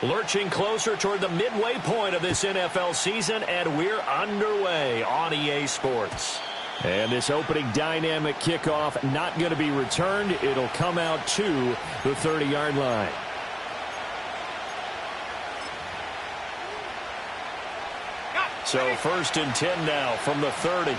Lurching closer toward the midway point of this NFL season, and we're underway on EA Sports. And this opening dynamic kickoff not going to be returned. It'll come out to the 30-yard line. So 1st and 10 now from the 30.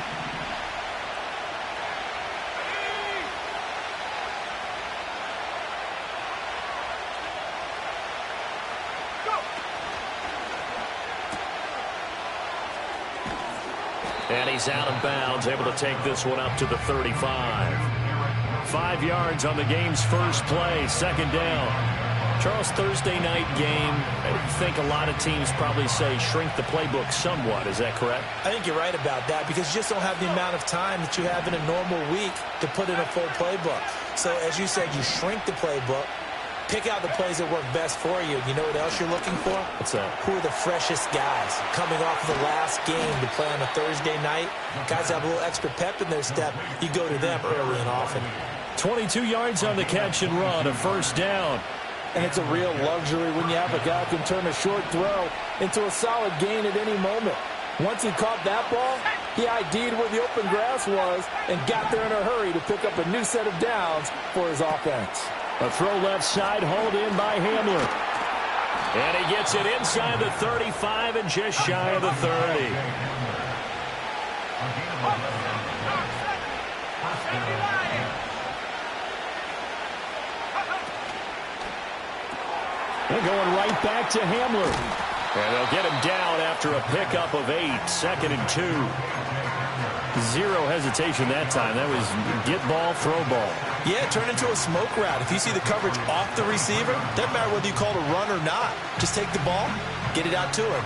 And he's out of bounds, able to take this one up to the 35. 5 yards on the game's first play, 2nd down. Charles, Thursday night game, I think a lot of teams probably say shrink the playbook somewhat. Is that correct? I think you're right about that because you just don't have the amount of time that you have in a normal week to put in a full playbook. So, as you said, you shrink the playbook, pick out the plays that work best for you. You know what else you're looking for? What's that? Who are the freshest guys coming off of the last game to play on a Thursday night? Guys have a little extra pep in their step. You go to them early and often. 22 yards on the catch and run, a 1st down. And it's a real luxury when you have a guy who can turn a short throw into a solid gain at any moment. Once he caught that ball, he ID'd where the open grass was and got there in a hurry to pick up a new set of downs for his offense. A throw left side, hauled in by Hamler. And he gets it inside the 35 and just shy of the 30. They're going right back to Hamler. And they'll get him down after a pickup of 8, 2nd and 2. Zero hesitation that time. That was get ball, throw ball. Yeah, turn into a smoke route. If you see the coverage off the receiver, doesn't matter whether you call it a run or not. Just take the ball, get it out to him.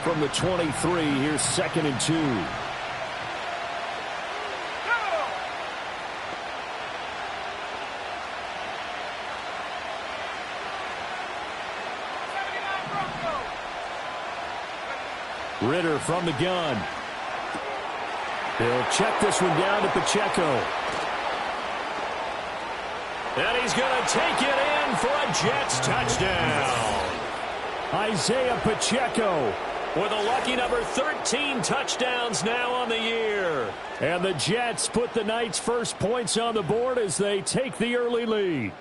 From the 23, here's 2nd and 2. Ritter from the gun. He'll check this one down to Pacheco. And he's going to take it in for a Jets touchdown. Isaiah Pacheco with a lucky number 13 touchdowns now on the year. And the Jets put the night's first points on the board as they take the early lead.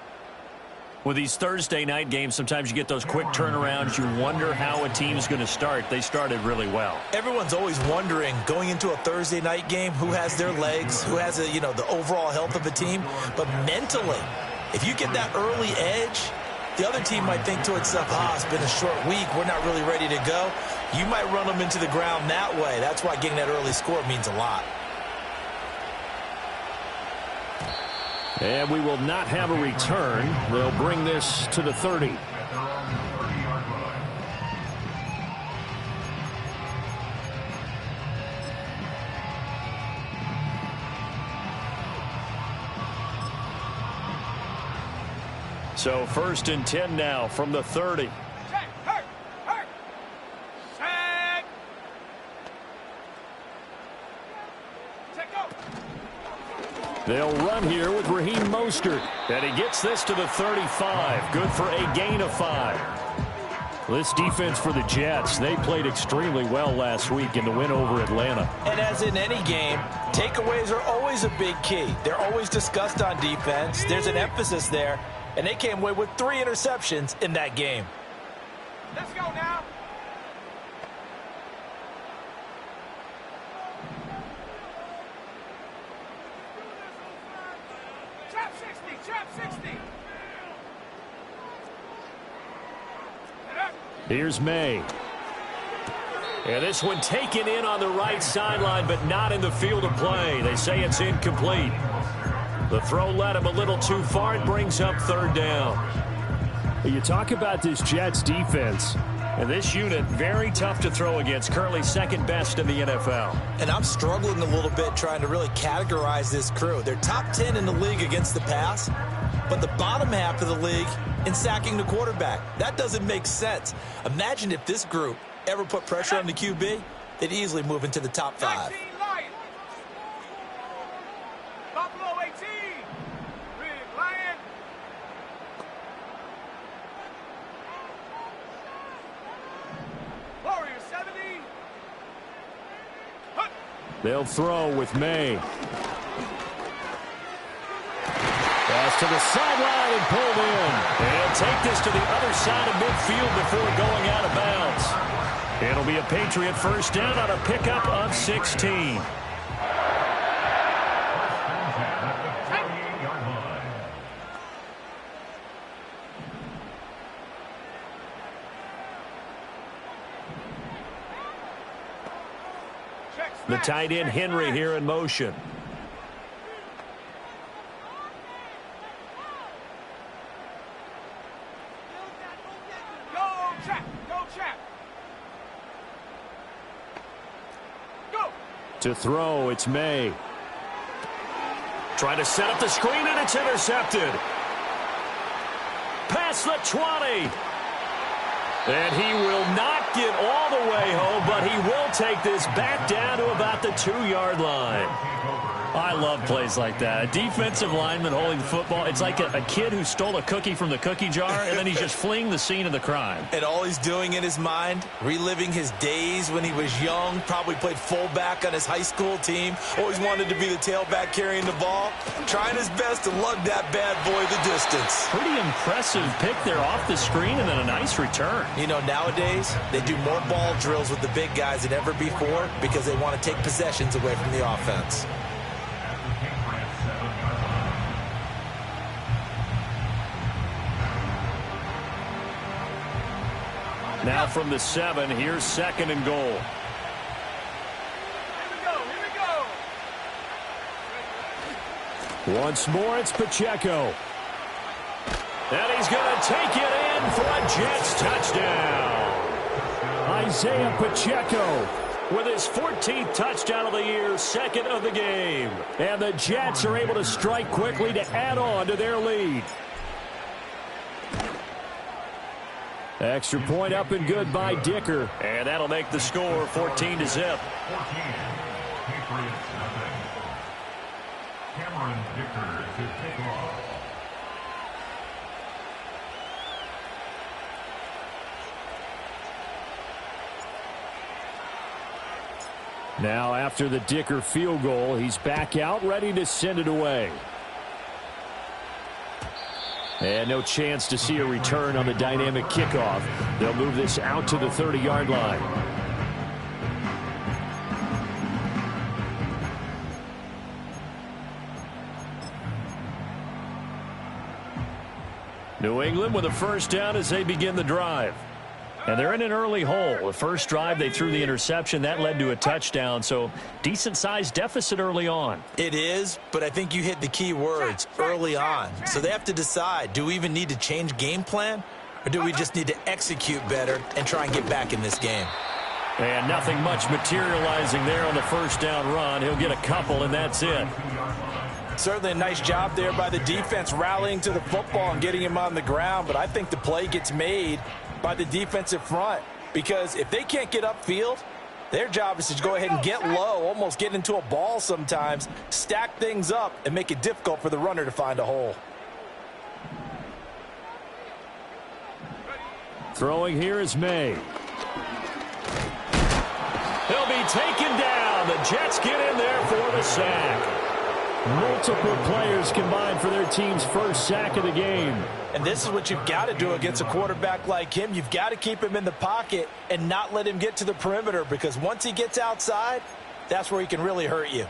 With these Thursday night games, sometimes you get those quick turnarounds. You wonder how a team's going to start. They started really well. Everyone's always wondering, going into a Thursday night game, who has their legs, who has the overall health of a team. But mentally, if you get that early edge, the other team might think to itself, it's been a short week, we're not really ready to go. You might run them into the ground that way. That's why getting that early score means a lot. And we will not have a return. They'll bring this to the 30. So 1st and 10 now from the 30. They'll run here with Raheem Mostert. And he gets this to the 35. Good for a gain of 5. This defense for the Jets, they played extremely well last week in the win over Atlanta. And as in any game, takeaways are always a big key. They're always discussed on defense. There's an emphasis there. And they came away with 3 interceptions in that game. Let's go now. Here's May. And this one taken in on the right sideline, but not in the field of play. They say it's incomplete. The throw led him a little too far. It brings up 3rd down. You talk about this Jets defense. And this unit, very tough to throw against. Currently 2nd best in the NFL. And I'm struggling a little bit trying to really categorize this crew. They're top 10 in the league against the pass, but the bottom half of the league in sacking the quarterback. That doesn't make sense. Imagine if this group ever put pressure on the QB, they'd easily move into the top 5. They'll throw with May. Pass to the sideline and pulled in. And take this to the other side of midfield before going out of bounds. It'll be a Patriot first down on a pickup of 16. The tight end Henry here in motion. To throw, it's May. Trying to set up the screen, and it's intercepted. Past the 20. And he will not get all the way home, but he will take this back down to about the 2-yard line. I love plays like that. A defensive lineman holding the football. It's like a kid who stole a cookie from the cookie jar, and then he's just fleeing the scene of the crime. And all he's doing in his mind, reliving his days when he was young, probably played fullback on his high school team, always wanted to be the tailback carrying the ball, trying his best to lug that bad boy the distance. Pretty impressive pick there off the screen, and then a nice return. You know, nowadays, they do more ball drills with the big guys than ever before because they want to take possessions away from the offense. Now from the 7, here's 2nd and goal. Here we go. Once more, it's Pacheco. And he's going to take it in for a Jets touchdown. Isaiah Pacheco with his 14th touchdown of the year, 2nd of the game. And the Jets are able to strike quickly to add on to their lead. Extra point up and good by Dicker. And that'll make the score 14-0. Now after the Dicker field goal, he's back out ready to send it away. And no chance to see a return on the dynamic kickoff. They'll move this out to the 30-yard line. New England with a first down as they begin the drive. And they're in an early hole. The first drive, they threw the interception. That led to a touchdown, so decent-sized deficit early on. It is, but I think you hit the key words, early on. So they have to decide, do we even need to change game plan, or do we just need to execute better and try and get back in this game? And nothing much materializing there on the first down run. He'll get a couple, and that's it. Certainly a nice job there by the defense rallying to the football and getting him on the ground, but I think the play gets made by the defensive front, because if they can't get upfield, their job is to go ahead and get low, almost get into a ball sometimes, stack things up, and make it difficult for the runner to find a hole. Throwing here is May. He'll be taken down. The Jets get in there for the sack. Multiple players combined for their team's first sack of the game. And this is what you've got to do against a quarterback like him. You've got to keep him in the pocket and not let him get to the perimeter, because once he gets outside, that's where he can really hurt you.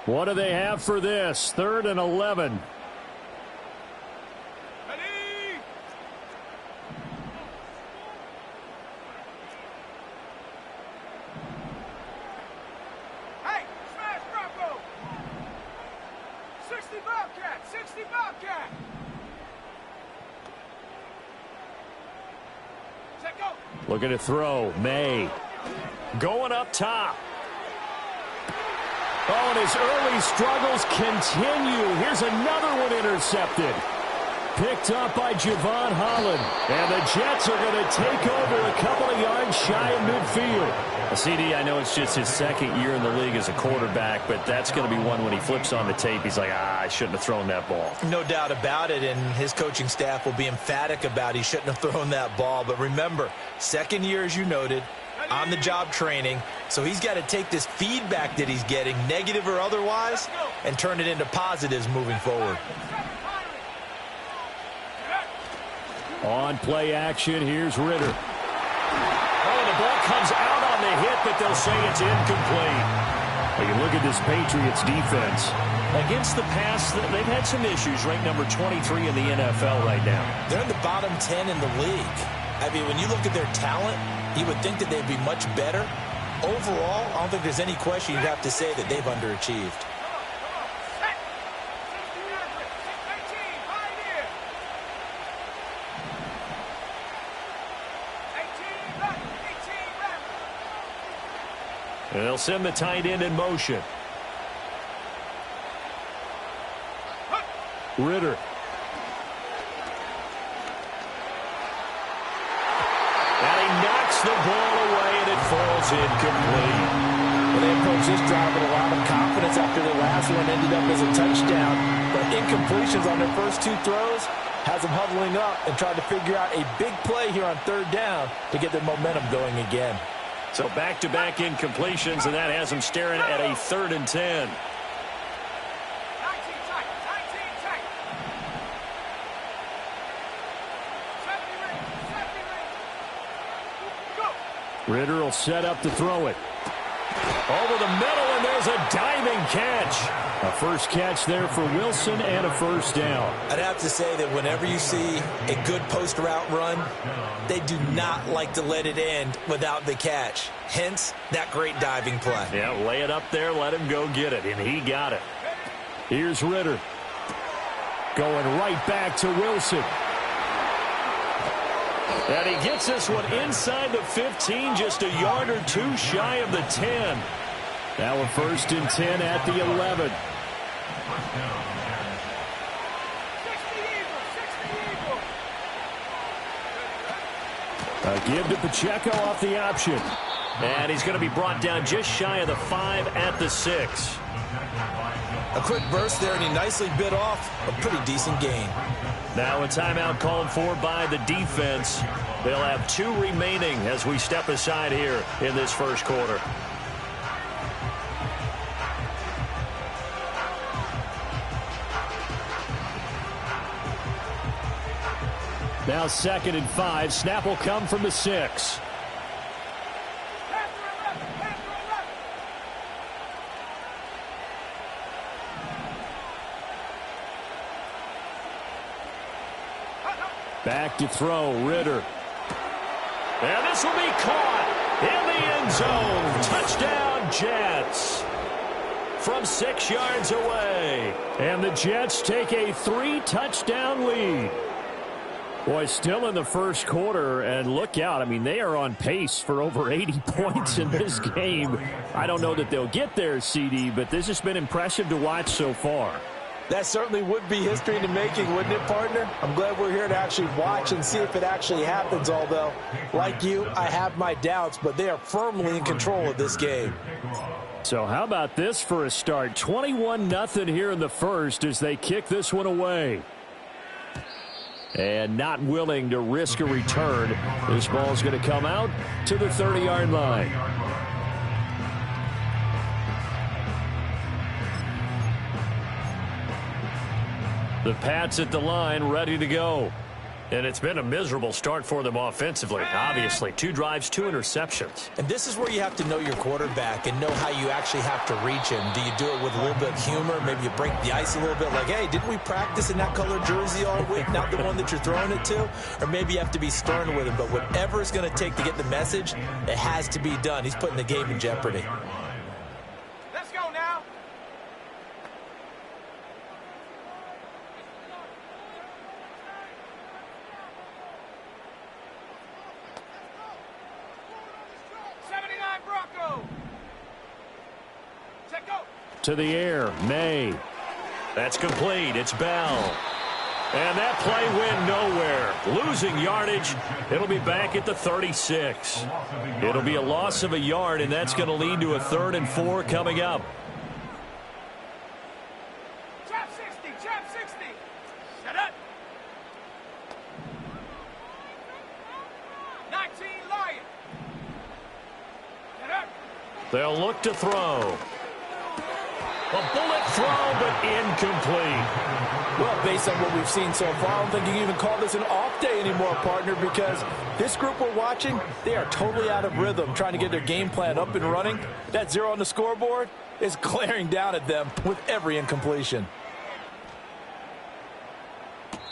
What do they have for this? 3rd and 11. Looking to throw. May. Going up top. Oh, and his early struggles continue. Here's another one intercepted. Picked up by Javon Holland. And the Jets are going to take over a couple of yards shy of midfield. CD, I know it's just his second year in the league as a quarterback, but that's going to be one when he flips on the tape. He's like, I shouldn't have thrown that ball. No doubt about it, and his coaching staff will be emphatic about he shouldn't have thrown that ball. But remember, second year, as you noted, on-the-job training, so he's got to take this feedback that he's getting, negative or otherwise, and turn it into positives moving forward. On play action, here's Ritter. Oh, the ball comes out on the hit, but they'll say it's incomplete. Well, you look at this Patriots defense. Against the pass, they've had some issues. Ranked number 23 in the NFL right now. They're in the bottom 10 in the league. I mean, when you look at their talent, you would think that they'd be much better. Overall, I don't think there's any question you'd have to say that they've underachieved. And they'll send the tight end in motion. Ritter. And he knocks the ball away, and it falls incomplete. Well, they approached this drive with a lot of confidence after the last one ended up as a touchdown. But incompletions on their first two throws has them huddling up and trying to figure out a big play here on third down to get their momentum going again. So back-to-back incompletions, and that has them staring at a 3rd and 10. Ritter will set up to throw it. Over the middle, and there's a diving catch. A first catch there for Wilson and a first down. I'd have to say that whenever you see a good post route run, they do not like to let it end without the catch. Hence, that great diving play. Yeah, lay it up there, let him go get it, and he got it. Here's Ritter. Going right back to Wilson. And he gets this one inside the 15, just a yard or two shy of the 10. Now a 1st and 10 at the 11. A give to Pacheco off the option. And he's going to be brought down just shy of the 5 at the 6. A quick burst there, and he nicely bit off a pretty decent gain. Now a timeout called for by the defense. They'll have 2 remaining as we step aside here in this first quarter. Now 2nd and 5. Snap will come from the 6. Back to throw, Ritter. And this will be caught in the end zone. Touchdown, Jets. From 6 yards away. And the Jets take a 3-touchdown lead. Boy, still in the first quarter, and look out. I mean, they are on pace for over 80 points in this game. I don't know that they'll get there, CD, but this has been impressive to watch so far. That certainly would be history in the making, wouldn't it, partner? I'm glad we're here to actually watch and see if it actually happens, although, like you, I have my doubts, but they are firmly in control of this game. So how about this for a start? 21-0 here in the first as they kick this one away. And not willing to risk a return. This ball's going to come out to the 30-yard line. The Pats at the line, ready to go. And it's been a miserable start for them offensively, obviously. 2 drives, 2 interceptions. And this is where you have to know your quarterback and know how you actually have to reach him. Do you do it with a little bit of humor? Maybe you break the ice a little bit like, hey, didn't we practice in that color jersey all week, not the one that you're throwing it to? Or maybe you have to be stern with him. But whatever it's going to take to get the message, it has to be done. He's putting the game in jeopardy. Let's go now. To the air, May. That's complete. It's Bell. And that play went nowhere. Losing yardage. It'll be back at the 36. It'll be a loss of a yard, and that's going to lead to a 3rd and 4 coming up. Trap 60, trap 60. Set up. 19 Lion. Set up. They'll look to throw. A bullet throw, but incomplete. Well, based on what we've seen so far, I don't think you can even call this an off day anymore, partner, because this group we're watching, they are totally out of rhythm, trying to get their game plan up and running. That 0 on the scoreboard is glaring down at them with every incompletion.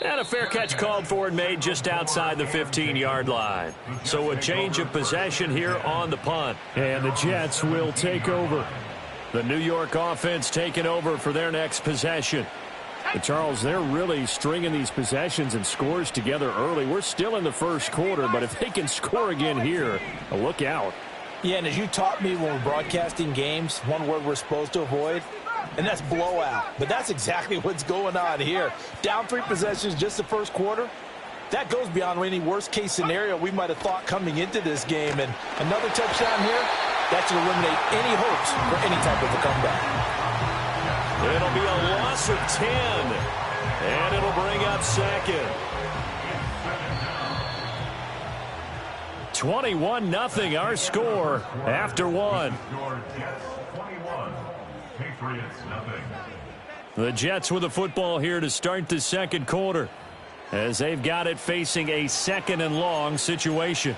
And a fair catch called for and made just outside the 15-yard line. So a change of possession here on the punt. And the Jets will take over. The New York offense taking over for their next possession. But Charles, they're really stringing these possessions and scores together early. We're still in the first quarter, but if they can score again here, look out. Yeah, and as you taught me when we're broadcasting games, one word we're supposed to avoid, and that's blowout. But that's exactly what's going on here. Down 3 possessions just the first quarter. That goes beyond any worst-case scenario we might have thought coming into this game. And another touchdown here, that should eliminate any hopes for any type of a comeback. It'll be a loss of 10, and it'll bring up 2nd. 21-0 our score after 1. The Jets with the football here to start the second quarter, as they've got it facing a 2nd and long situation.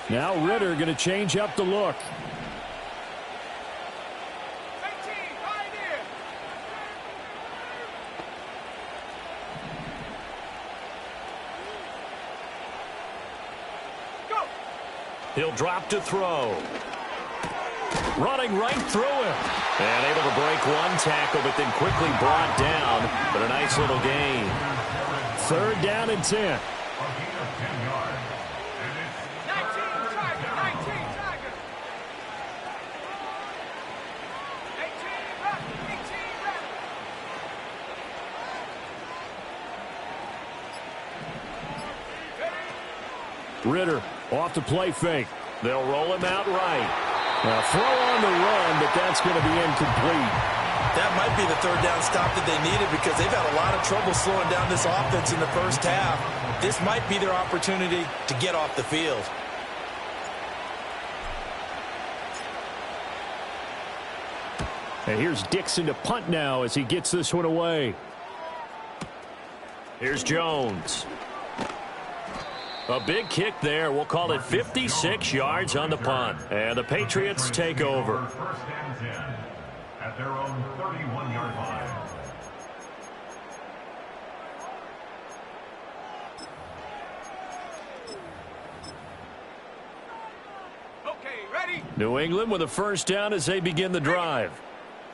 Now Ritter going to change up the look. 18, right here. Go. He'll drop to throw. Running right through him. And able to break one tackle, but then quickly brought down. But a nice little gain. 3rd down and 10. 19 Tiger. 18 Rabbit. 18 Rabbit. Ritter off the play fake. They'll roll him out right. Now throw on the run, but that's going to be incomplete. That might be the 3rd down stop that they needed, because they've had a lot of trouble slowing down this offense in the first half. This might be their opportunity to get off the field. And here's Dixon to punt now as he gets this one away. Here's Jones. A big kick there. We'll call it 56 yards on the punt. And the Patriots take over. 1st and 10 at their own 31-yard line. Okay, ready? New England with a 1st down as they begin the drive.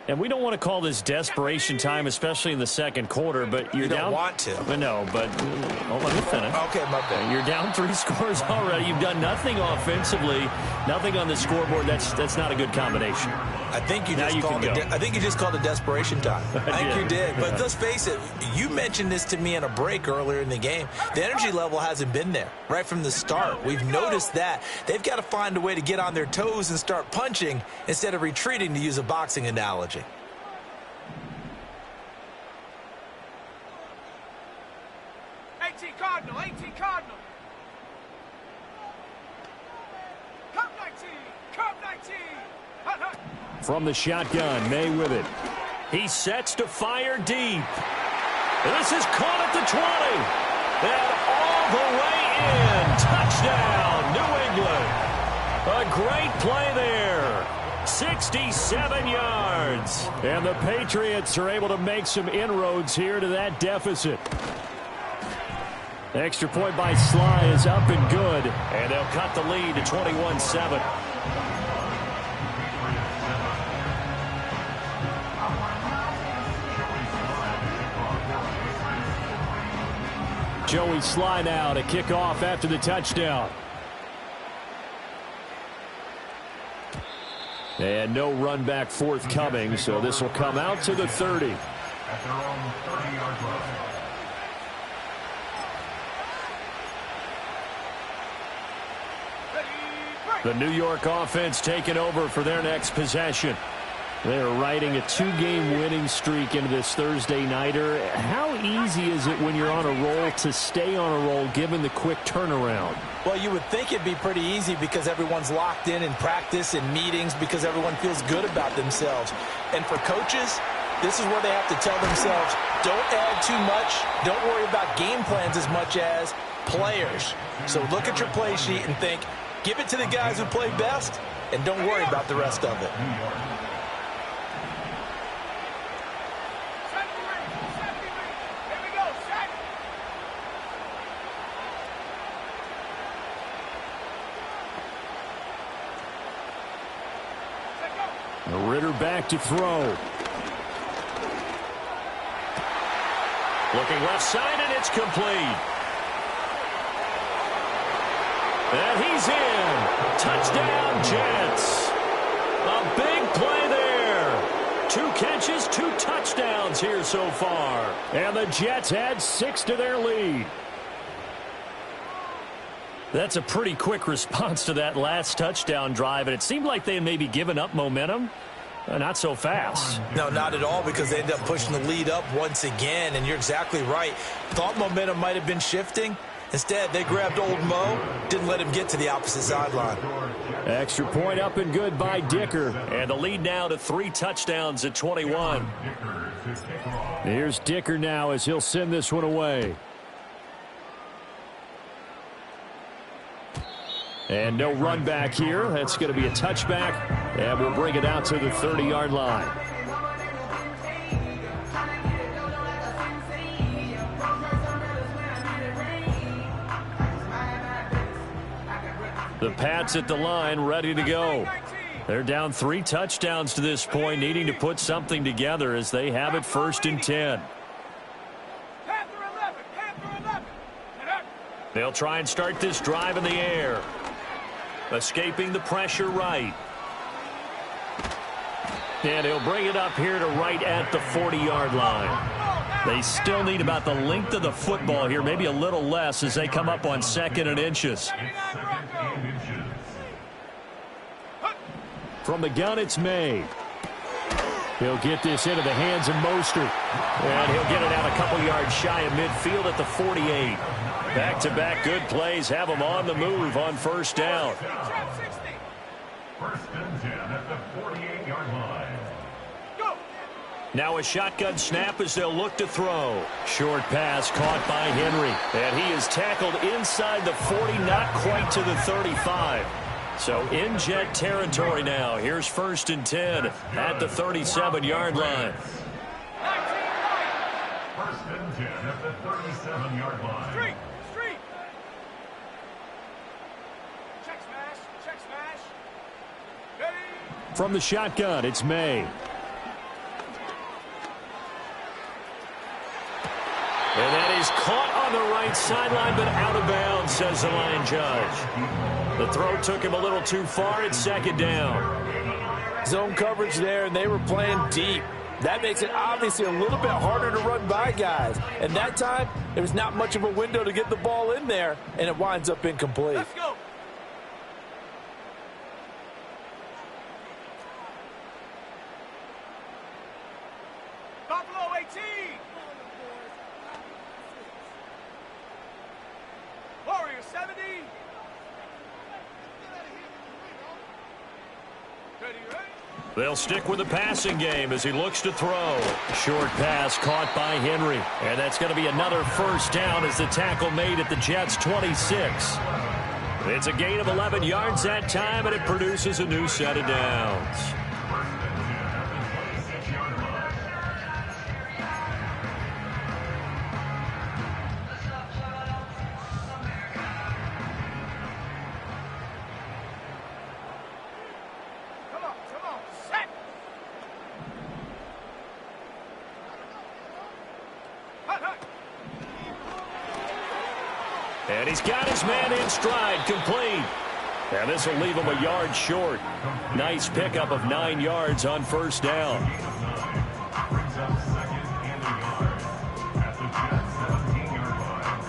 And we don't want to call this desperation time, especially in the second quarter, but you're down. You don't want to. No, but let me finish. Okay, my bad. You're down 3 scores already. You've done nothing offensively, nothing on the scoreboard. That's not a good combination. I think you Now just you called can it. go. I think you just called it desperation time. I think did. you did. But Yeah. let's face it. You mentioned this to me in a break earlier in the game. The energy level hasn't been there right from the start. We've noticed that. They've got to find a way to get on their toes and start punching instead of retreating, to use a boxing analogy. Cardinal, 18 Cardinal. Cup 19, Cup 19. Hut, hut. From the shotgun, May with it. He sets to fire deep. This is caught at the 20. And all the way in. Touchdown, New England. A great play there. 67 yards. And the Patriots are able to make some inroads here to that deficit. Extra point by Sly is up and good. And they'll cut the lead to 21-7. Joey Sly now to kick off after the touchdown. And no run back forthcoming, so this will come out to the 30. At their own 30-yard line. The New York offense taking over for their next possession. They're riding a 2-game winning streak into this Thursday nighter. How easy is it when you're on a roll to stay on a roll given the quick turnaround? Well, you would think it'd be pretty easy because everyone's locked in practice and meetings because everyone feels good about themselves. And for coaches, this is where they have to tell themselves, don't add too much, don't worry about game plans as much as players. So look at your play sheet and think, give it to the guys who play best, and don't worry about the rest of it. Ritter back to throw. Looking left side, and it's complete. And he's in. Touchdown, Jets. A big play there. 2 catches, 2 touchdowns here so far. And the Jets add 6 to their lead. That's a pretty quick response to that last touchdown drive, and it seemed like they had maybe given up momentum. Not so fast. No, not at all, because they ended up pushing the lead up once again, and you're exactly right. Thought momentum might have been shifting. Instead, they grabbed old Mo, didn't let him get to the opposite sideline. Extra point up and good by Dicker. And the lead now to 3 touchdowns at 21. Here's Dicker now as he'll send this one away. And no run back here. That's going to be a touchback, and we'll bring it out to the 30-yard line. The Pats at the line, ready to go. They're down 3 touchdowns to this point, needing to put something together as they have it 1st and 10. They'll try and start this drive in the air. Escaping the pressure right. And he'll bring it up here to right at the 40-yard line. They still need about the length of the football here, maybe a little less as they come up on 2nd and inches. From the gun, it's May. He'll get this into the hands of Mostert. And he'll get it out a couple yards shy of midfield at the 48. Back-to-back good plays have them on the move on 1st down. 1st and 10 at the 48-yard line. Now a shotgun snap as they'll look to throw. Short pass caught by Henry. And he is tackled inside the 40, not quite to the 35. So in Jet territory now. Here's 1st and 10 at the 37-yard line. 1st and 10 at the 37-yard line. Street. Check smash. Ready. From the shotgun, it's May. And that is caught on the right sideline, but out of bounds, says the line judge. The throw took him a little too far. It's 2nd down. Zone coverage there, and they were playing deep. That makes it obviously a little bit harder to run by guys. And that time, there's not much of a window to get the ball in there, and it winds up incomplete. Let's go. Buffalo 18. Warriors 70. They'll stick with the passing game as he looks to throw. Short pass caught by Henry. And that's going to be another 1st down as the tackle made at the Jets' 26. It's a gain of 11 yards that time, and it produces a new set of downs. And he's got his man in stride, complete. And this will leave him a yard short. Nice pickup of 9 yards on first down. Brings up second and a yard at the Jets 17-yard line.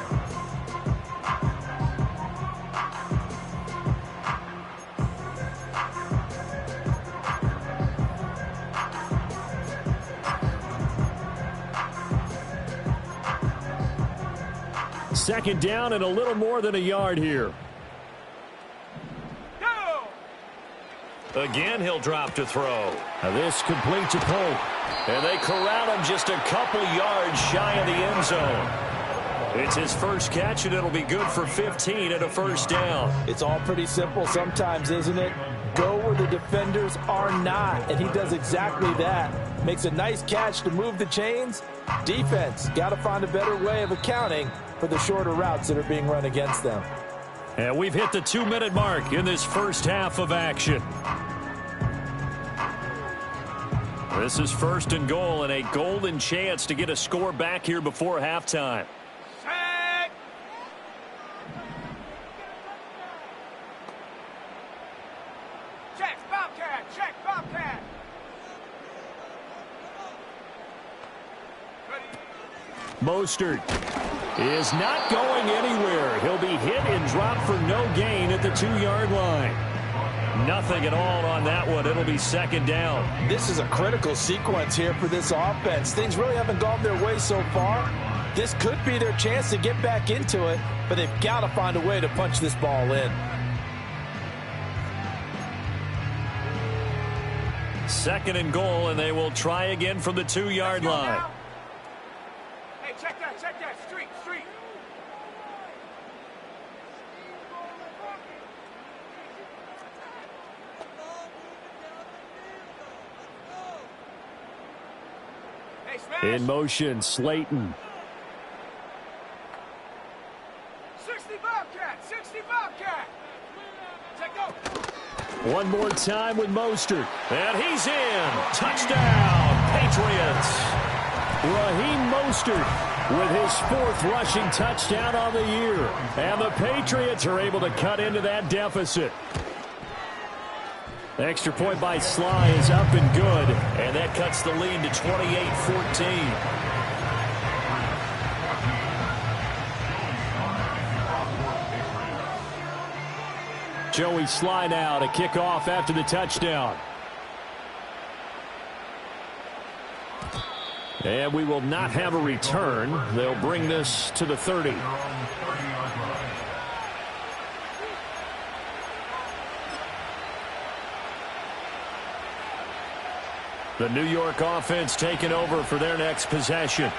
Second down and a little more than a yard here. Again, he'll drop to throw. Now this complete to Pope. And they corral him just a couple yards shy of the end zone. It's his first catch, and it'll be good for 15 and a first down. It's all pretty simple sometimes, isn't it? Go where the defenders are not, and he does exactly that. Makes a nice catch to move the chains. Defense, got to find a better way of accounting for the shorter routes that are being run against them. And we've hit the 2-minute mark in this first half of action. This is first and goal, and a golden chance to get a score back here before halftime. Set. Check, Bobcat. Check, Bobcat. Mostert is not going anywhere. He'll be hit and dropped for no gain at the 2-yard line. Nothing at all on that one. It'll be second down. This is a critical sequence here for this offense. Things really haven't gone their way so far. This could be their chance to get back into it, but they've got to find a way to punch this ball in. Second and goal, and they will try again from the 2-yard line. Hey, check that, street. Hey, smash. In motion, Slayton. 60 Bobcat. Check go. One more time with Mostert. And he's in. Touchdown, Patriots. Raheem Mostert with his 4th rushing touchdown on the year. And the Patriots are able to cut into that deficit. The extra point by Sly is up and good. And that cuts the lead to 28-14. Joey Sly now to kick off after the touchdown. And we will not have a return. They'll bring this to the 30. The New York offense taking over for their next possession.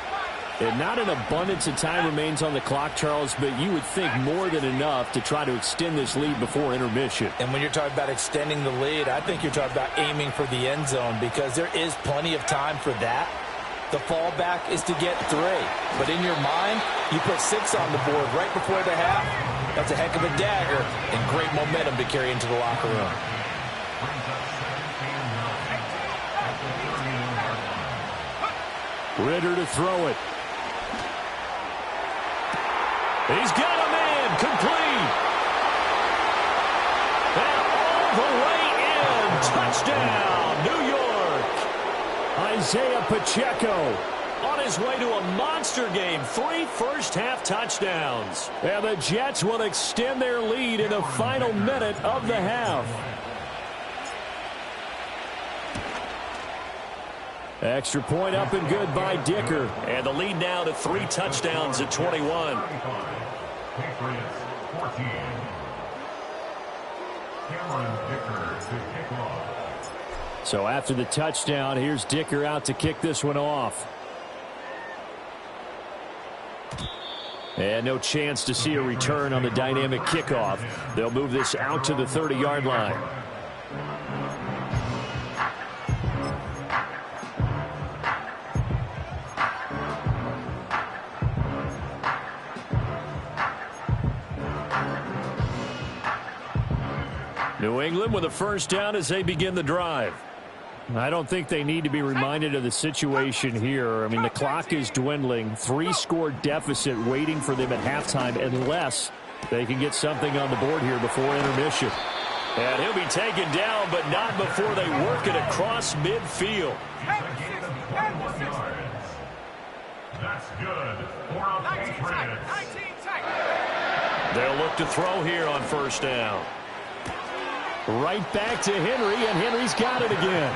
And not an abundance of time remains on the clock, Charles, but you would think more than enough to try to extend this lead before intermission. And when you're talking about extending the lead, I think you're talking about aiming for the end zone because there is plenty of time for that. The fallback is to get 3. But in your mind, you put 6 on the board right before the half. That's a heck of a dagger and great momentum to carry into the locker room. Ritter to throw it. He's got him in. Complete. And all the way in. Touchdown, New York. Isaiah Pacheco On his way to a monster game. 3 first-half touchdowns. and the Jets will extend their lead in the final minute of the half. Extra point up and good by Dicker. And the lead now to 3 touchdowns at 21. Patriots 14. Cameron Dicker to kick off. So after the touchdown, here's Dicker out to kick this one off. And no chance to see a return on the dynamic kickoff. They'll move this out to the 30-yard line. New England with a first down as they begin the drive. I don't think they need to be reminded of the situation here. I mean, the clock is dwindling. 3-score deficit waiting for them at halftime unless They can get something on the board here before intermission. And he'll be taken down, but not before they work it across midfield. That's good for the Patriots. 19 tackles. They'll look to throw here on first down. Right back to Henry, and Henry's got it again.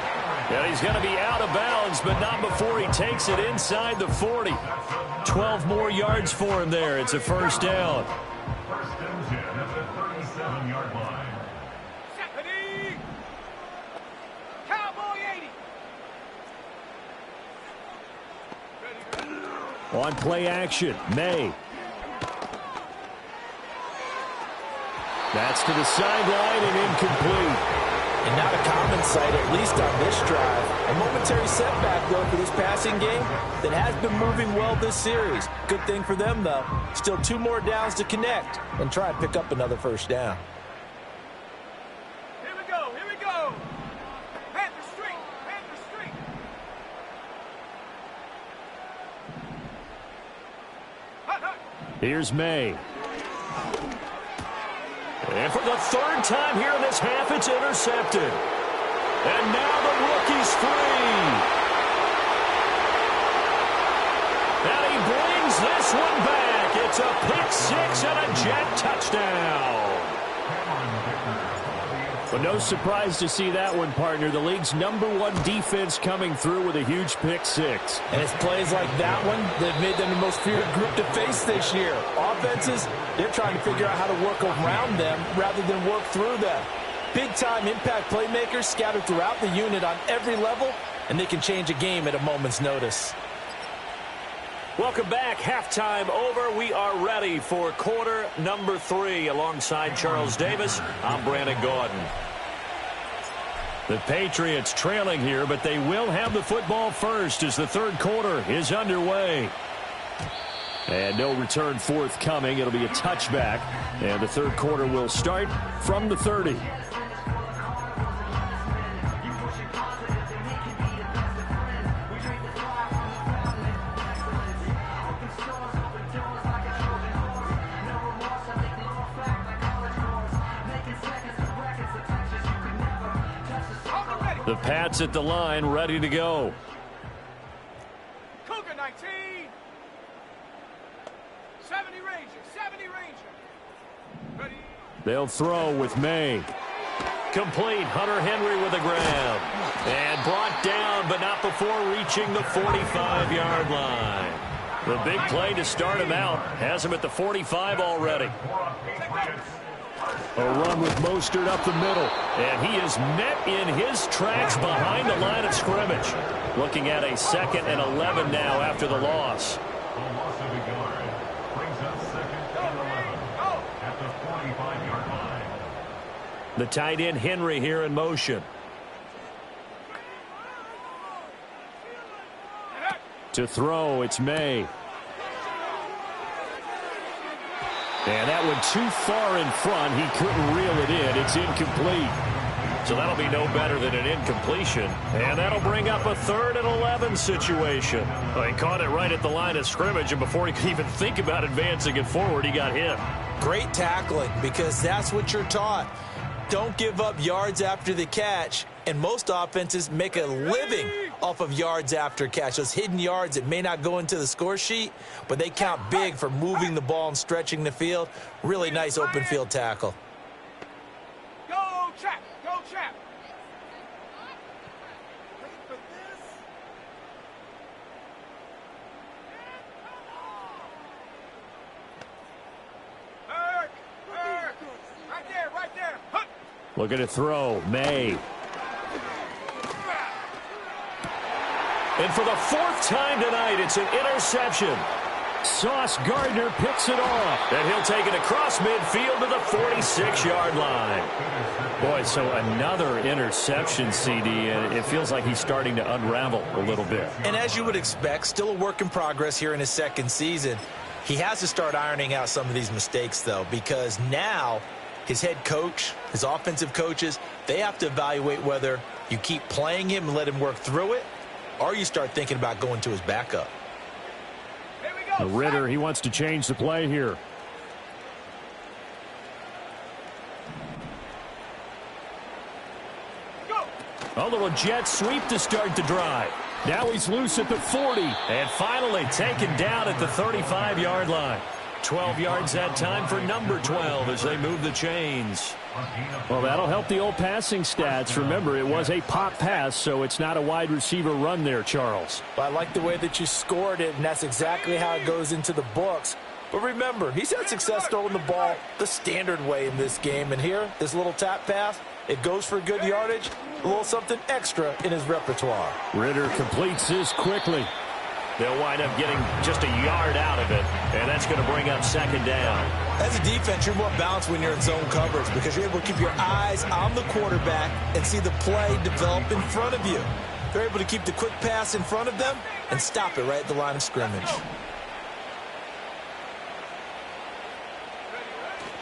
And he's going to be out of bounds, but not before he takes it inside the 40. 12 more yards for him there. It's a first down. First and 10 at the 37-yard line. Stephanie. Cowboy 80. On play action, May. That's to the sideline and incomplete. And not a common sight, at least on this drive. A momentary setback, though, for this passing game that has been moving well this series. Good thing for them, though. Still 2 more downs to connect and try and pick up another first down. Here we go. Here we go. Panther Street. Panther Street. Hut, hut. Here's May. And for the third time here in this half, it's intercepted. And now the rookie's free. And he brings this one back. It's a pick six and a Jet touchdown. But no surprise to see that one, partner. The league's #1 defense coming through with a huge pick six. And it's plays like that one that made them the most feared group to face this year. Offenses, they're trying to figure out how to work around them rather than work through them. Big-time impact playmakers scattered throughout the unit on every level, and they can change a game at a moment's notice. Welcome back. Halftime over. We are ready for quarter number 3. Alongside Charles Davis, I'm Brandon Gordon. The Patriots trailing here, but they will have the football first as the third quarter is underway. And no return forthcoming. It'll be a touchback. And the third quarter will start from the 30. The Pats at the line, ready to go. Cougar 19. 70 Ranger. 70 Ranger. Ready. They'll throw with May. Complete. Hunter Henry with a grab. And brought down, but not before reaching the 45-yard line. The big play to start him out. Has him at the 45 already. A run with Mostert up the middle. And he is met in his tracks behind the line of scrimmage. Looking at a 2nd and 11 now after the loss. A loss of a yard brings up 2nd and 11 at the 45-yard line. The tight end Henry here in motion. To throw, it's May. And that one too far in front. He couldn't reel it in. It's incomplete. So that'll be no better than an incompletion. And that'll bring up a 3rd and 11 situation. Well, he caught it right at the line of scrimmage, and before he could even think about advancing it forward, he got hit. Great tackling, because that's what you're taught. Don't give up yards after the catch, and most offenses make a living off of yards after catch. Those hidden yards that may not go into the score sheet, but they count big for moving the ball and stretching the field. Really nice open field tackle. Go, Chap. Go, Chap. Wait for this. Kirk. Right there, right there. Hup. Looking to throw, May. And for the 4th time tonight, it's an interception. Sauce Gardner picks it off. And he'll take it across midfield to the 46-yard line. Boy, so another interception, CD, and it feels like he's starting to unravel a little bit. And as you would expect, still a work in progress here in his 2nd season. He has to start ironing out some of these mistakes, though, because now his head coach, his offensive coaches, they have to evaluate whether you keep playing him and let him work through it, or you start thinking about going to his backup. Here we go. Ritter, he wants to change the play here. A little jet sweep to start the drive. Now he's loose at the 40. And finally taken down at the 35-yard line. 12 yards that time for number 12 as they move the chains. Well, that'll help the old passing stats. Remember, it was a pop pass, so it's not a wide receiver run there, Charles. Well, I like the way that you scored it, and that's exactly how it goes into the books. But remember, he's had success throwing the ball the standard way in this game. And here, this little tap pass, it goes for good yardage, a little something extra in his repertoire. Ritter completes this quickly. They'll wind up getting just a yard out of it, and that's going to bring up second down. As a defense, you're more balanced when you're in zone coverage because you're able to keep your eyes on the quarterback and see the play develop in front of you. They're able to keep the quick pass in front of them and stop it right at the line of scrimmage.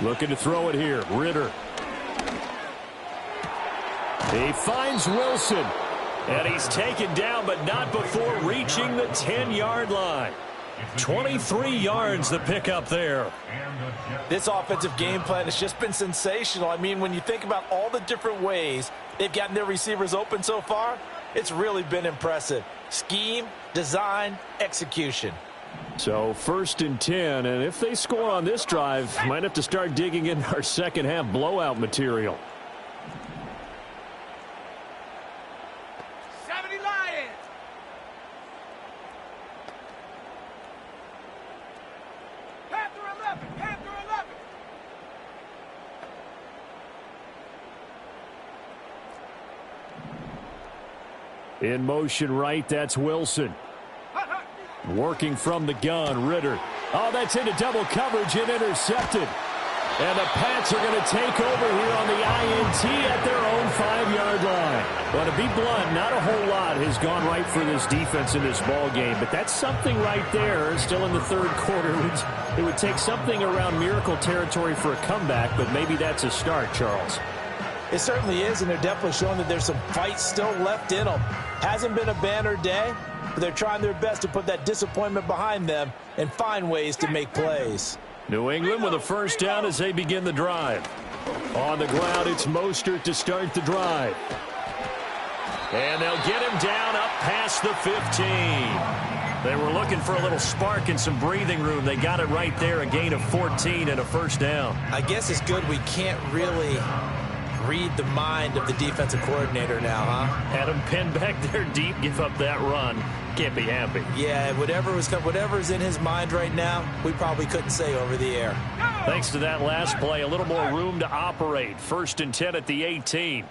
Looking to throw it here. Ritter. He finds Wilson. And he's taken down, but not before reaching the 10-yard line. 23 yards the pickup there. This offensive game plan has just been sensational. I mean, when you think about all the different ways they've gotten their receivers open so far, it's really been impressive. Scheme, design, execution. So 1st and 10, and if they score on this drive, might have to start digging in our second half blowout material. 70 Lions. Panther 11. Panther 11. In motion right, that's Wilson. Working from the gun, Ritter. Oh, that's into double coverage and intercepted. And the Pats are going to take over here on the INT at their own 5-yard line. Well, to be blunt, not a whole lot has gone right for this defense in this ball game, but that's something right there. Still in the third quarter. It would take something around miracle territory for a comeback, but maybe that's a start, Charles. It certainly is, and they're definitely showing that there's some fight still left in them. Hasn't been a banner day, but they're trying their best to put that disappointment behind them and find ways to make plays. New England with a first down as they begin the drive. On the ground, it's Mostert to start the drive. And they'll get him down up past the 15. They were looking for a little spark and some breathing room. They got it right there, a gain of 14 and a first down. I guess it's good we can't really read the mind of the defensive coordinator now, huh? Had him pinned back there deep, give up that run. Can't be happy. Yeah, whatever's in his mind right now, we probably couldn't say over the air. Thanks to that last play, a little more room to operate. 1st and 10 at the 18.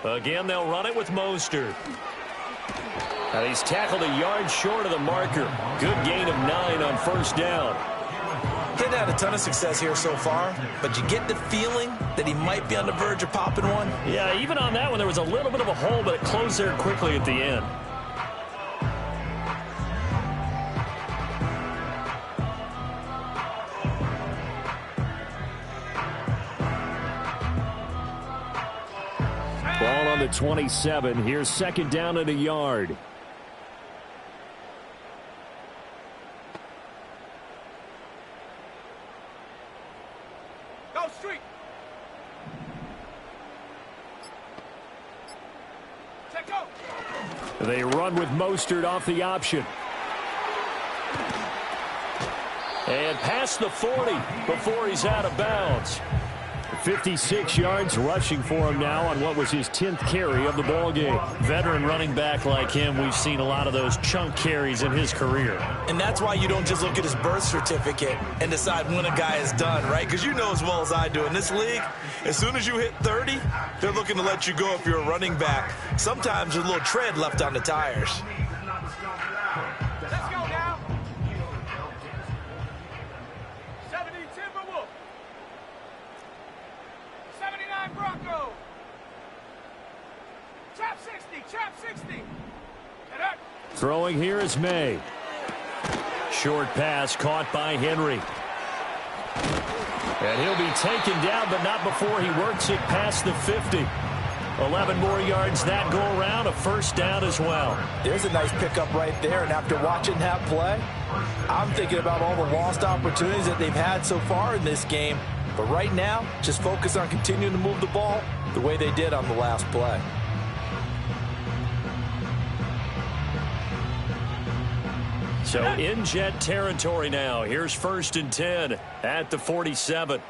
Again, they'll run it with Mostert. And he's tackled a yard short of the marker. Good gain of 9 on first down. He hasn't had a ton of success here so far, but you get the feeling that he might be on the verge of popping one. Yeah, even on that one, there was a little bit of a hole, but it closed there quickly at the end. Ball on the 27. Here's second down and a yard. Go street. Check go. They run with Mostert off the option. And past the 40 before he's out of bounds. 56 yards rushing for him now on what was his 10th carry of the ball game. Veteran running back like him, we've seen a lot of those chunk carries in his career. And that's why you don't just look at his birth certificate and decide when a guy is done, right? Because you know as well as I do, in this league, as soon as you hit 30, they're looking to let you go if you're a running back. Sometimes there's a little tread left on the tires. Let's go now. 70 Timberwolves. 79 Bronco. Trap 60. Trap 60. Get up. Throwing here is May. Short pass caught by Henry. And he'll be taken down, but not before he works it past the 50. 11 more yards that go around, a first down as well. There's a nice pickup right there, and after watching that play, I'm thinking about all the lost opportunities that they've had so far in this game. But right now, just focus on continuing to move the ball the way they did on the last play. So in Jet territory now. Here's 1st and 10 at the 47.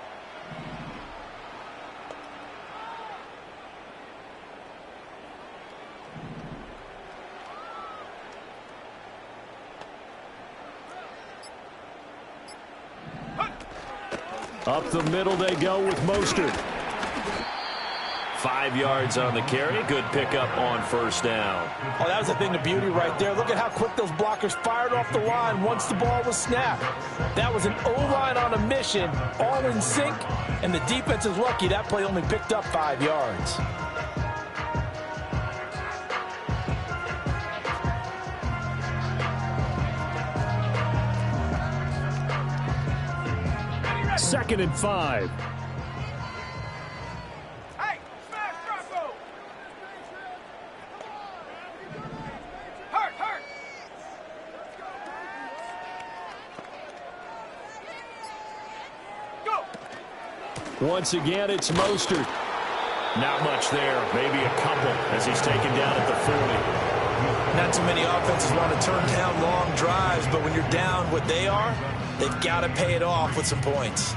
Up the middle they go with Mostert. 5 yards on the carry. Good pickup on first down. Oh, that was a thing of beauty right there. Look at how quick those blockers fired off the line once the ball was snapped. That was an O-line on a mission, all in sync, and the defense is lucky that play only picked up 5 yards. Second and 5. Hey, smash Bravo! Hurt! Go! Once again, it's Mostert. Not much there. Maybe a couple as he's taken down at the 40. Not too many offenses want to turn down long drives, but when you're down what they are, they've got to pay it off with some points.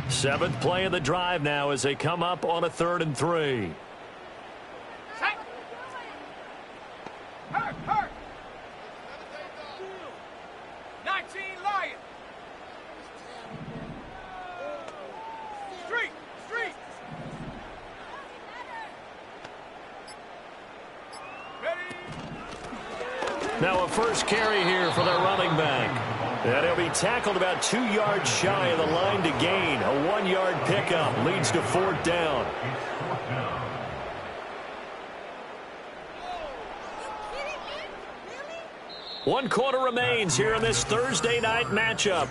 Seventh play of the drive now as they come up on a 3rd and 3. Set! Hurt! 19 Lion! Street! Ready? Now a first carry here for their running back. And he'll be tackled about 2 yards shy of the line to gain. A 1-yard pickup leads to 4th down. One quarter remains here in this Thursday night matchup.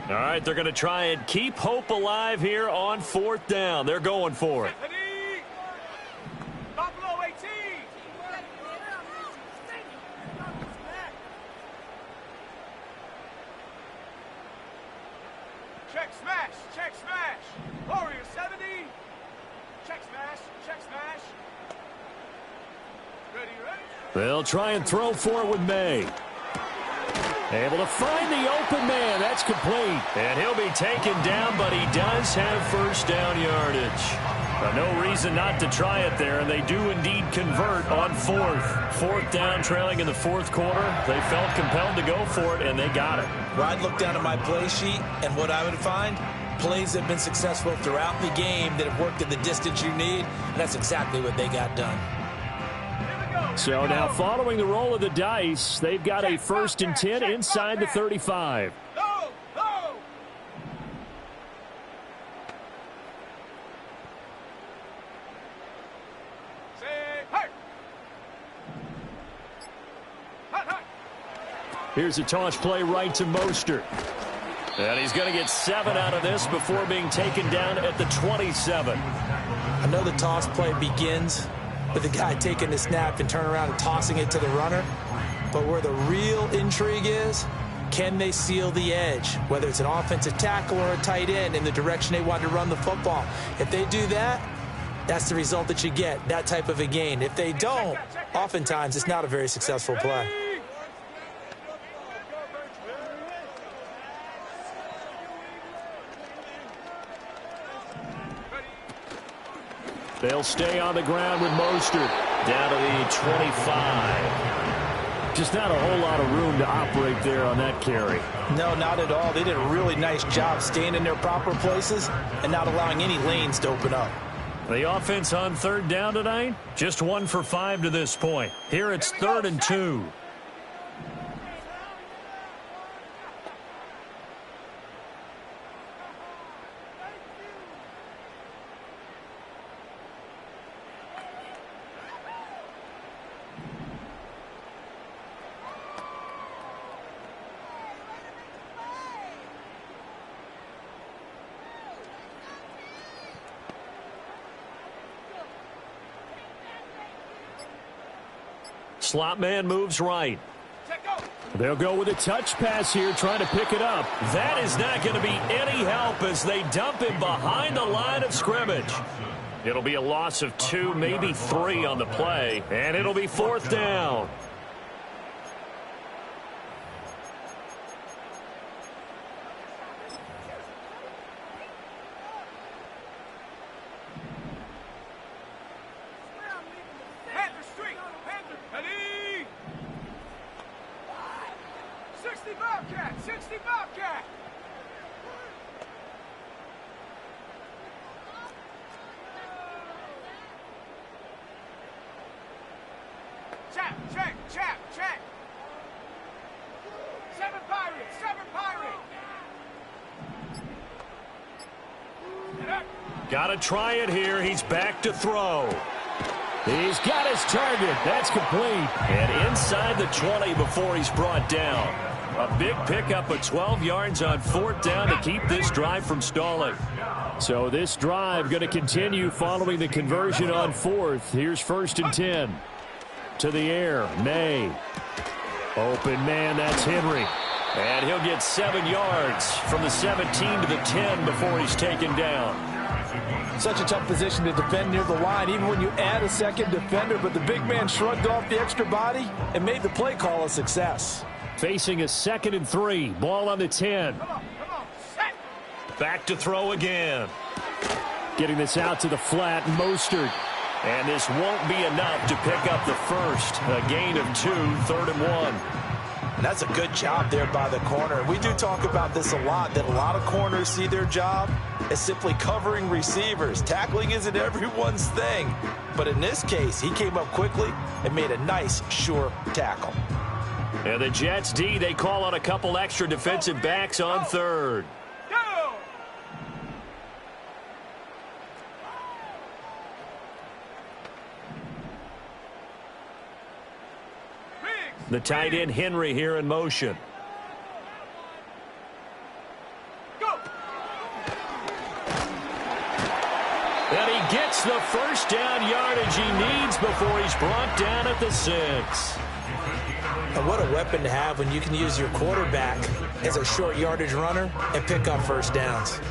All right, they're going to try and keep hope alive here on 4th down. They're going for it. Buffalo 18! Check smash! Warrior 70! Check smash! Ready? They'll try and throw for it with May. Able to find the open man. That's complete. And he'll be taken down, but he does have first down yardage. No reason not to try it there, and they do indeed convert on 4th. 4th down, trailing in the 4th quarter. They felt compelled to go for it, and they got it. Well, I'd look down at my play sheet, and what I would find, plays that have been successful throughout the game that have worked at the distance you need, and that's exactly what they got done. So now following the roll of the dice, they've got a 1st and 10 inside the 35. Go! Say, hurt! Here's a toss play right to Mostert. And he's going to get 7 out of this before being taken down at the 27. I know the toss play begins with the guy taking the snap and turning around and tossing it to the runner. But where the real intrigue is, can they seal the edge, whether it's an offensive tackle or a tight end, in the direction they want to run the football? If they do that, that's the result that you get, that type of a gain. If they don't, oftentimes it's not a very successful play. They'll stay on the ground with Mostert. Down to the 25. Just not a whole lot of room to operate there on that carry. No, not at all. They did a really nice job staying in their proper places and not allowing any lanes to open up. The offense on third down tonight, just 1 for 5 to this point. Here it's 3rd and 2. Slot man moves right. They'll go with a touch pass here, trying to pick it up. That is not going to be any help as they dump him behind the line of scrimmage. It'll be a loss of 2, maybe 3 on the play, and it'll be 4th down. Check. 7 Pirates. Got to try it here. He's back to throw. He's got his target. That's complete. And inside the 20 before he's brought down. A big pickup of 12 yards on 4th down to keep this drive from stalling. So this drive going to continue following the conversion on 4th. Here's 1st and 10. To the air, May. Open man, that's Henry. And he'll get 7 yards from the 17 to the 10 before he's taken down. Such a tough position to defend near the line, even when you add a second defender. But the big man shrugged off the extra body and made the play call a success. Facing a 2nd and 3. Ball on the 10. Back to throw again. Getting this out to the flat, Mostert. And this won't be enough to pick up the first. A gain of 2, 3rd and 1. And that's a good job there by the corner. We do talk about this a lot, that a lot of corners see their job as simply covering receivers. Tackling isn't everyone's thing. But in this case, he came up quickly and made a nice, sure tackle. And the Jets D, they call on a couple extra defensive backs on 3rd. The tight end Henry here in motion. And he gets the first down yardage he needs before he's brought down at the 6. And what a weapon to have when you can use your quarterback as a short yardage runner and pick up first downs.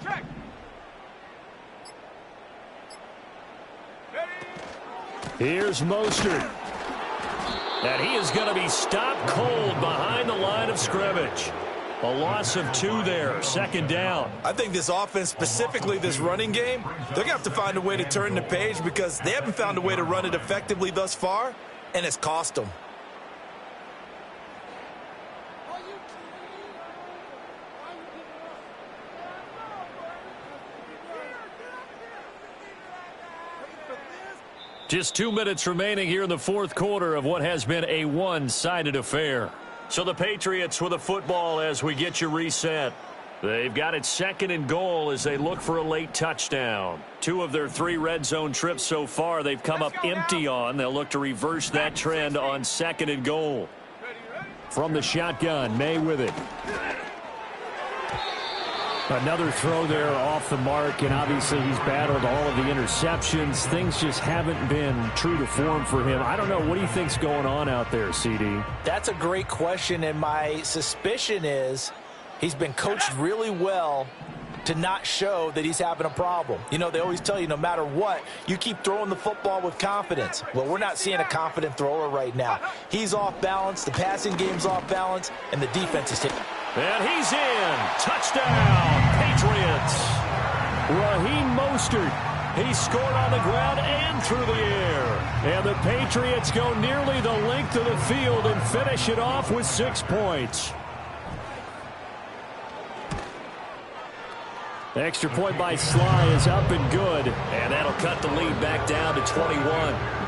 Check. Here's Mostert. And he is going to be stopped cold behind the line of scrimmage. A loss of 2 there, 2nd down. I think this offense, specifically this running game, they're going to have to find a way to turn the page because they haven't found a way to run it effectively thus far, and it's cost them. Just 2 minutes remaining here in the 4th quarter of what has been a one-sided affair. So the Patriots with a football as we get you reset. They've got it 2nd and goal as they look for a late touchdown. 2 of their 3 red zone trips so far they've come up empty on. They'll look to reverse that trend on 2nd and goal. From the shotgun, May with it. Another throw there off the mark, and obviously he's battled all of the interceptions. Things just haven't been true to form for him. I don't know. What do you think's going on out there, CD? That's a great question, and my suspicion is he's been coached really well to not show that he's having a problem. You know, they always tell you no matter what, you keep throwing the football with confidence. Well, we're not seeing a confident thrower right now. He's off balance, the passing game's off balance, and the defense is taking. And he's in. Touchdown, Patriots. Raheem Mostert. He scored on the ground and through the air. And the Patriots go nearly the length of the field and finish it off with 6 points. Extra point by Sly is up and good. And that'll cut the lead back down to 21.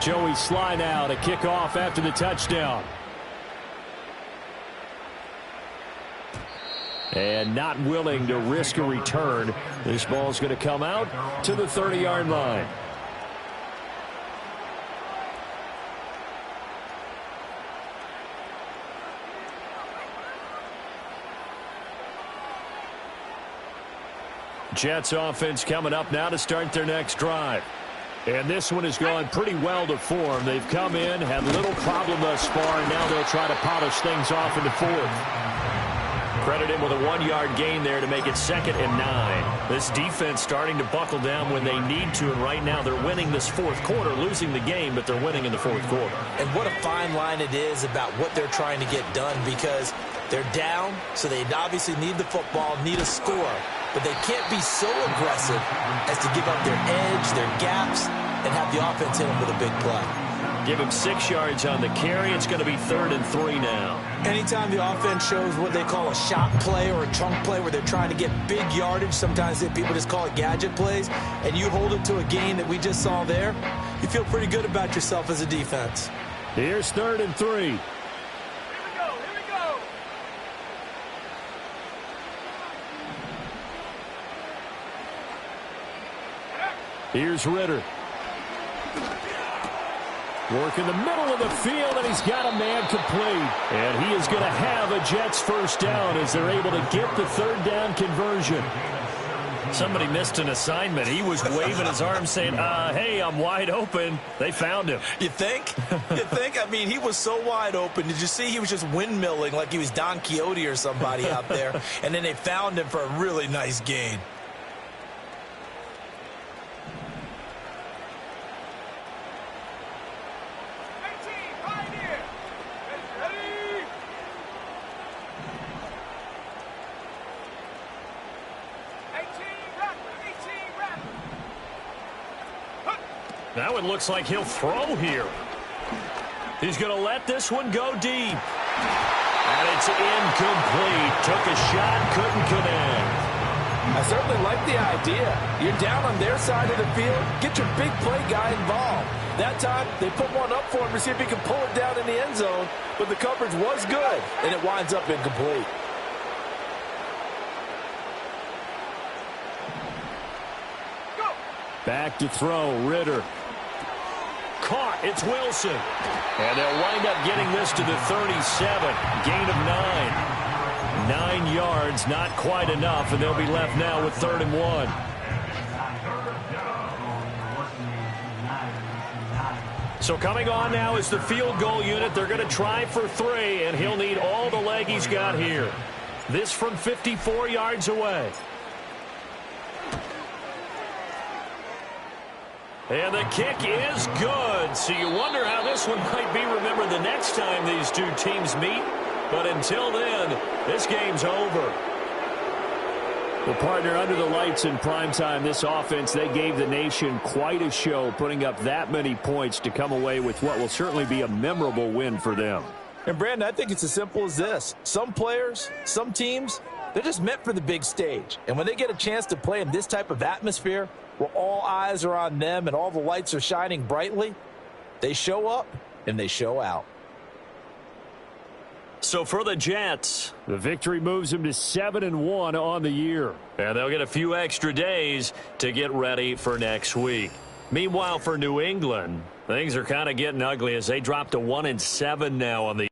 Joey Sly now to kick off after the touchdown. And not willing to risk a return. This ball's going to come out to the 30-yard line. Jets offense coming up now to start their next drive. And this one has gone pretty well to form. They've come in, had little problem thus far, and now they'll try to polish things off in the fourth. Credit him with a 1-yard gain there to make it 2nd and 9. This defense starting to buckle down when they need to, and right now they're winning this fourth quarter, losing the game, but they're winning in the fourth quarter. And what a fine line it is about what they're trying to get done, because they're down, so they obviously need the football, need a score. But they can't be so aggressive as to give up their edge, their gaps, and have the offense hit them with a big play. Give him 6 yards on the carry. It's going to be 3rd and 3 now. Anytime the offense shows what they call a shot play or a chunk play where they're trying to get big yardage, sometimes people just call it gadget plays, and you hold it to a gain that we just saw there, you feel pretty good about yourself as a defense. Here's 3rd and 3. Here's Ritter. Work in the middle of the field, and he's got a man complete. And he is going to have a Jets first down as they're able to get the 3rd down conversion. Somebody missed an assignment. He was waving his arms saying, hey, I'm wide open. They found him. You think? You think? I mean, he was so wide open. Did you see he was just windmilling like he was Don Quixote or somebody out there? And then they found him for a really nice gain. Now it looks like he'll throw here. He's going to let this one go deep. And it's incomplete. Took a shot, couldn't connect. I certainly like the idea. You're down on their side of the field. Get your big play guy involved. That time, they put one up for him to see if he can pull it down in the end zone. But the coverage was good, and it winds up incomplete. Back to throw, Ritter. Caught, it's Wilson. And they'll wind up getting this to the 37. Gain of 9. 9 yards, not quite enough, and they'll be left now with 3rd and 1. So coming on now is the field goal unit. They're going to try for 3, and he'll need all the leg he's got here. This from 54 yards away. And the kick is good. So you wonder how this one might be remembered the next time these two teams meet. But until then, this game's over. The partner under the lights in primetime, this offense, they gave the nation quite a show, putting up that many points to come away with what will certainly be a memorable win for them. And, Brandon, I think it's as simple as this. Some players, some teams, they're just meant for the big stage. And when they get a chance to play in this type of atmosphere, where all eyes are on them and all the lights are shining brightly, they show up and they show out. So for the Jets, the victory moves them to 7-1 on the year. And they'll get a few extra days to get ready for next week. Meanwhile, for New England, things are kind of getting ugly as they drop to 1-7 now on the